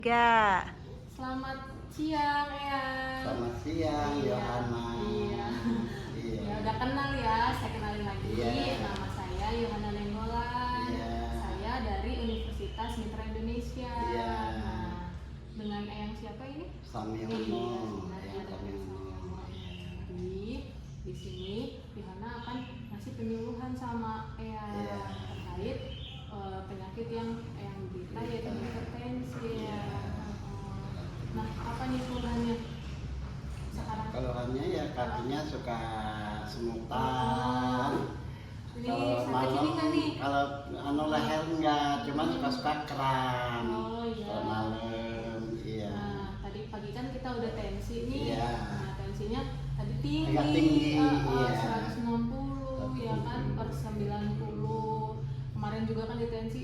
Tiga. Selamat siang ya. Selamat siang, Yohana. Iya. Iya. Ya udah kenal ya, saya kenalin lagi. Iya. Nama saya Yohana Nenggolan. Iya. Saya dari Universitas Mitra Indonesia. Iya. Nah, dengan Eyang siapa ini? Samyono. Iya, Yang Samyono. Jadi di sini Yohana akan ngasih penyuluhan sama Eyang Iya. terkait penyakit yang Eyang derita yaitu hipertensi ya. Nah, apa nih keluhannya sekarang? Keluhannya ya kakinya suka semutan. Ini Kalau sampai sini kan nih? kalau leher enggak, cuma suka kram. Oh iya. Kalau malam, iya. Nah, tadi pagi kan kita udah tensi nih. Iya. Nah, tensinya tadi tinggi, Agak tinggi, iya. 160 ya kan per 90. Kemarin juga kan di tensi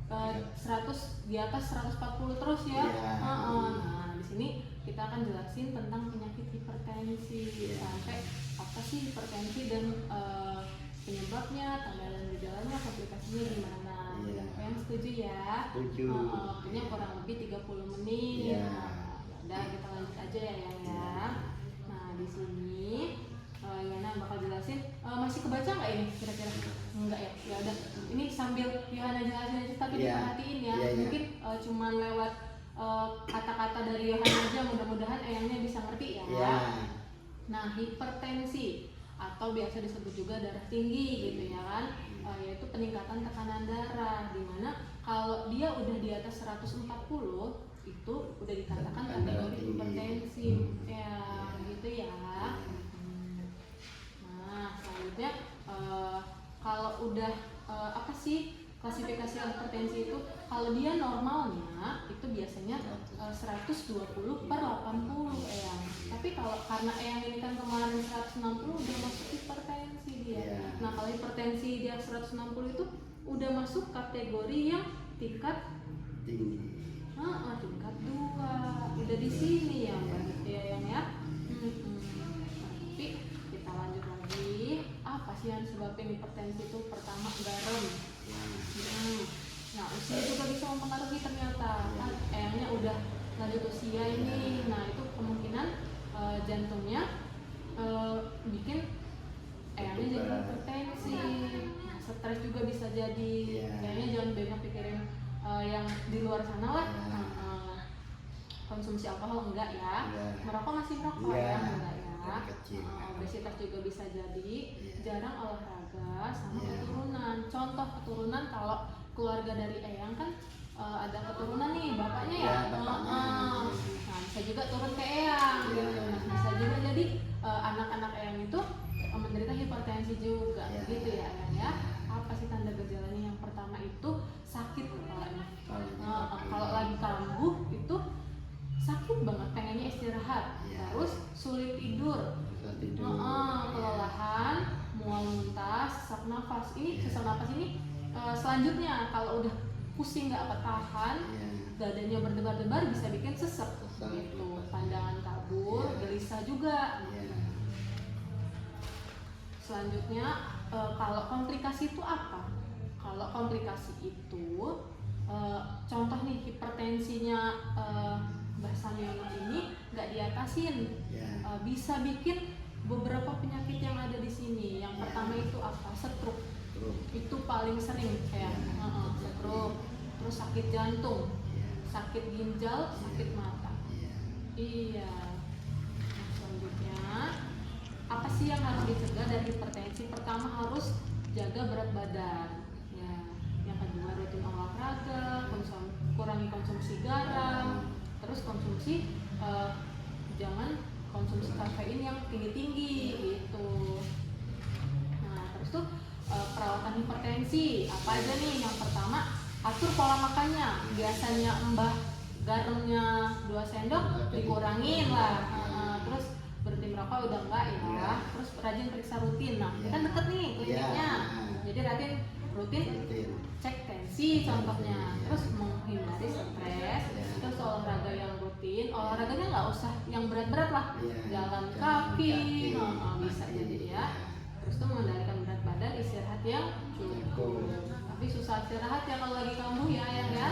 100 di atas 140 terus ya. Iya. Nah, di sini kita akan jelasin tentang penyakit hipertensi sampai apa sih hipertensi dan penyebabnya, tanda dan gejalanya, komplikasinya gimana. Iya. Yang setuju ya? Setuju. Waktunya kurang lebih 30 menit. Iya. Nah, udah kita lanjut aja ya Yang ya. Nah, di sini Yana bakal jelasin. Masih kebaca nggak ini kira-kira? Enggak ya? Ya udah. Ini sambil Yohana jelasin aja tapi Iya. diperhatiin ya. Iya, iya. Mungkin cuman lewat kata-kata dari Yohana aja, mudah-mudahan Eyangnya bisa ngerti ya. Iya. Nah, hipertensi atau biasa disebut juga darah tinggi gitu ya kan, yaitu peningkatan tekanan darah, dimana kalau dia udah di atas 140 itu udah dikatakan kategori hipertensi ya gitu ya. Nah, selanjutnya kalau udah apa sih klasifikasi hipertensi itu? Kalau dia normalnya itu biasanya 120 per 80 Eyang. Tapi kalau karena Eyang ini kan kemarin 160 udah masuk hipertensi dia. Iya. Nah, kalau hipertensi dia 160 itu udah masuk kategori yang tingkat Tinggi. tingkat 2. Udah di sini ya berarti ya Eyang ya. Tapi kita lanjut lagi. Apa sih yang sebabin hipertensi itu? Pertama, garam. Nah, usia juga bisa mempengaruhi ternyata. Kan Eyangnya udah lanjut usia ini. Nah, itu kemungkinan jantungnya bikin Eyangnya jadi hipertensi. Nah, stres juga bisa jadi. Eyangnya jangan banyak pikirin yang di luar sana lah. Konsumsi alkohol enggak ya? Merokok masih merokok ya? Enggak ya? Obesitas juga bisa jadi. Jarang olahraga sama keturunan. Contoh keturunan kalau keluarga dari Eyang kan ada keturunan nih bapaknya ya. Nah, bisa juga turun ke Eyang gitu. Nah, bisa juga jadi anak-anak Eyang itu menderita hipertensi juga gitu ya Eyang ya. Apa sih tanda gejalanya? Yang pertama itu sakit kepalanya. Kalau lagi kambuh itu sakit banget, pengennya istirahat, terus sulit tidur, kelelahan, mual muntah, sesak nafas. Sesak nafas ini selanjutnya kalau udah pusing nggak ketahan, dadanya berdebar-debar bisa bikin sesek gitu, pandangan kabur, gelisah juga. Selanjutnya kalau komplikasi itu apa? Kalau komplikasi itu contoh nih hipertensinya Mbak Samyono ini nggak diatasin, bisa bikin beberapa penyakit yang ada di sini. Yang pertama itu apa? Stroke. Itu paling sering kayak stroke, terus sakit jantung, sakit ginjal, sakit mata. Iya. Nah, selanjutnya apa sih yang harus dicegah dari hipertensi? Pertama harus jaga berat badan. Ya. Yang kedua rutin olahraga, kurangi konsumsi garam, terus konsumsi jangan konsumsi kafein yang tinggi-tinggi gitu. Nah, terus tuh perawatan hipertensi apa aja nih? Yang pertama, atur pola makannya. Biasanya mbah garamnya 2 sendok dikurangin lah. Terus berhenti merokok udah enggak ya. Terus rajin periksa rutin. Nah, ini kan deket nih kliniknya. Jadi rutin cek tensi contohnya. Terus menghindari stres. Terus olahraga yang rutin. Olahraganya nggak usah yang berat-berat lah. Jalan kaki. Bisa jadi ya. Terus tuh mengendalikan berat badan, istirahat yang cukup. Tapi susah istirahat ya kalau lagi kambuh ya Ayang ya.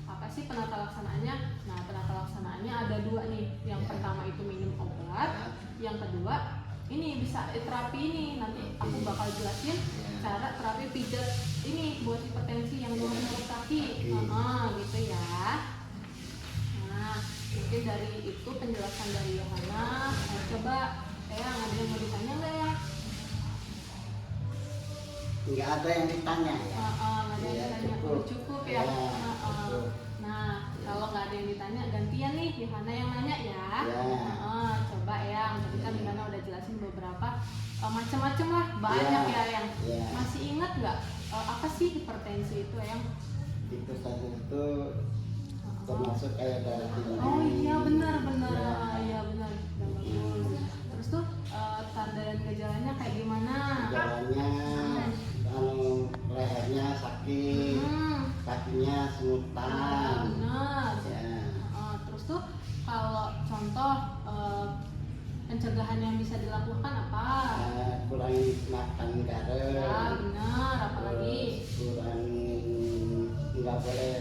Apa apa sih penata laksanaannya? Nah, penata laksanaannya ada 2 nih. Yang Ya. pertama itu minum obat, yang kedua ini bisa terapi ini. Nanti aku bakal jelasin cara terapi pijat ini buat hipertensi yang lurus kaki. Gitu ya. Nah, mungkin dari itu penjelasan dari Yohana. Coba ada yang mau ditanya nggak ya? Nggak ada yang ditanya ya. Nggak ada yang ditanya, cukup ya. Cukup. Nah, kalau nggak ada yang ditanya, gantian nih Yohana yang nanya ya. Coba ya, tadi kan Yohana udah jelasin beberapa macam-macam lah, banyak ya yang masih ingat nggak apa sih hipertensi itu yang? Hipertensi itu termasuk kayak darah tinggi. Oh iya benar. Iya benar. Bagus. Terus tuh tanda dan gejalanya kayak gimana? Gejalanya lehernya sakit, kakinya semutan. Benar. Terus tuh kalau contoh pencegahan yang bisa dilakukan apa? Kurangi makan garam. Ya benar. Apalagi? Kurangi, nggak boleh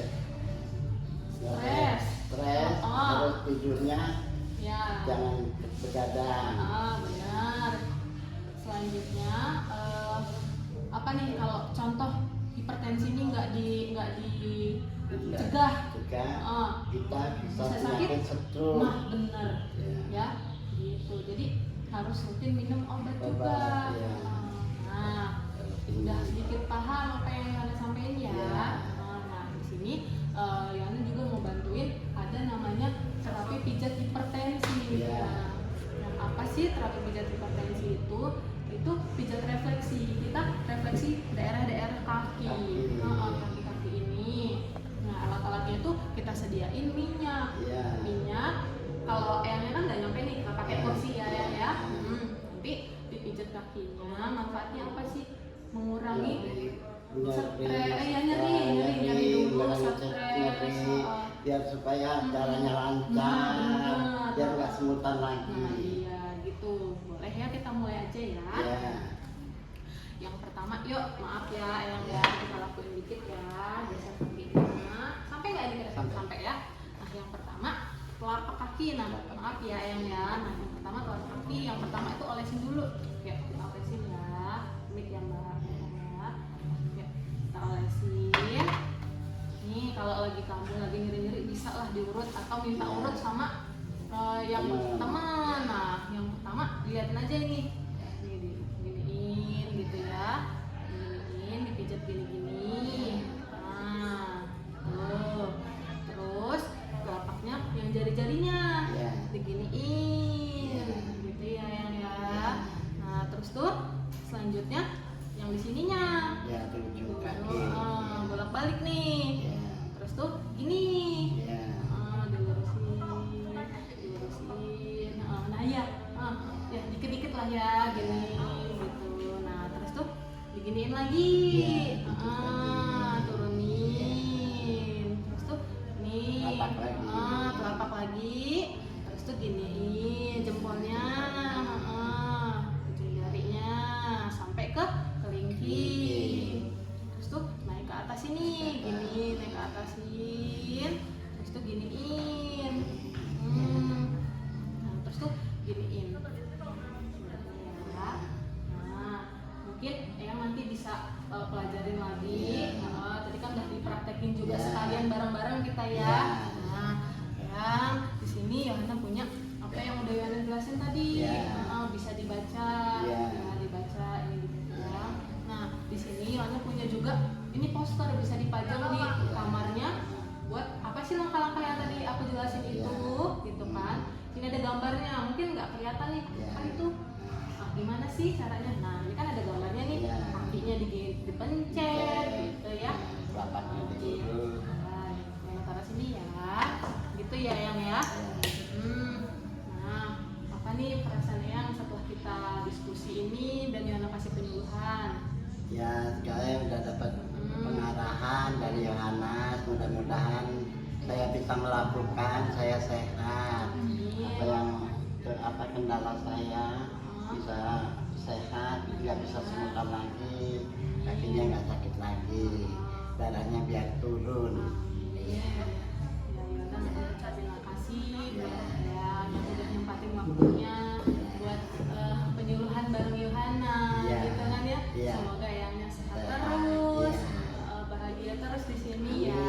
Stres. Terus tidurnya Ya. jangan begadang. Benar. Selanjutnya apa nih kalau contoh hipertensi ini nggak dicegah? Juga kita bisa sakit. penyakit stroke. Nah benar ya gitu. Jadi harus rutin minum obat juga. Nah udah sedikit paham apa yang Yana sampaikan ya. Nah di sini Yana juga mau bantuin ada namanya terapi pijat hipertensi. Nah, yang apa sih terapi pijat hipertensi itu? Itu pijat refleksi. Kita refleksi daerah-daerah kaki, kaki-kaki ini. Nah alat-alatnya itu kita sediain minyak. Kalau eyangnya kan nggak nyampe nih, nggak pakai kursi ya. Nanti dipijat kakinya. Manfaatnya apa sih? Mengurangi stres, nyeri dulu, stres. Biar supaya caranya lancar, biar nggak semutan lagi. Nah iya gitu. Boleh ya kita mulai aja ya. Yang pertama, yuk maaf ya Eyang ya, kita lakuin dikit ya. Geser kakinya. Sampai nggak ini sampai ya. Nah yang pertama telapak kaki. Nah maaf ya Eyang ya. Nah yang pertama telapak kaki. Yang pertama itu olesin dulu. Ya kita olesin ya. Mik ya Mbak. Ya kita olesin. Nih kalau lagi kambuh lagi nyeri-nyeri bisa lah diurut atau minta urut sama yang teman. Nah yang pertama dilihatin aja ini. Giniin gitu ya. Giniin dipijat gini-gini. Nah tuh. Terus telapaknya yang jari-jarinya diginiin gitu ya yang ya. Nah terus tuh selanjutnya yang di sininya bolak-balik nih. Terus tuh ini dilurusin. Nah ya dikit-dikit lah ya gini gitu. Nah terus tuh diginiin lagi. Turunin. Terus tuh nih telapak lagi. Terus tuh giniin jempolnya, ujung jarinya sampai ke kelingking. Terus tuh naik ke atas ini, gini naik ke atasin. Terus tuh giniin. Nah terus tuh giniin. Nah mungkin Eyang nanti bisa pelajarin lagi. Tadi kan udah dipraktekin juga sekalian bareng-bareng kita ya. Nah yang di sini Yohana punya apa yang udah Yohana jelasin tadi. Bisa dibaca, dibaca ini gitu ya. Nah di sini Yohana punya juga ini poster bisa dipajang di kamarnya. Buat apa sih langkah-langkah yang tadi aku jelasin itu, gitu kan? Ini ada gambarnya, mungkin nggak kelihatan nih. Itu gimana sih caranya? Nah ini kan ada gambarnya nih, kakinya dipencet gitu ya. Yang taruh sini ya, gitu ya yang ya. Nah apa nih perasaan yang setelah kita diskusi ini dan Yohana kasih penyuluhan? Ya sekarang udah dapat pengarahan dari Yohanes, mudah-mudahan saya bisa melakukan, saya sehat. Apa kendala saya bisa sehat, nggak bisa semutan lagi, kakinya nggak sakit lagi, darahnya biar turun. terima kasih Iya. buat ya yang udah nyempatin waktunya buat penyuluhan bareng Yohana Iya. gitu kan ya. Iya. Semoga Eyangnya sehat Sehat, terus, iya. bahagia terus di sini ya. Amin.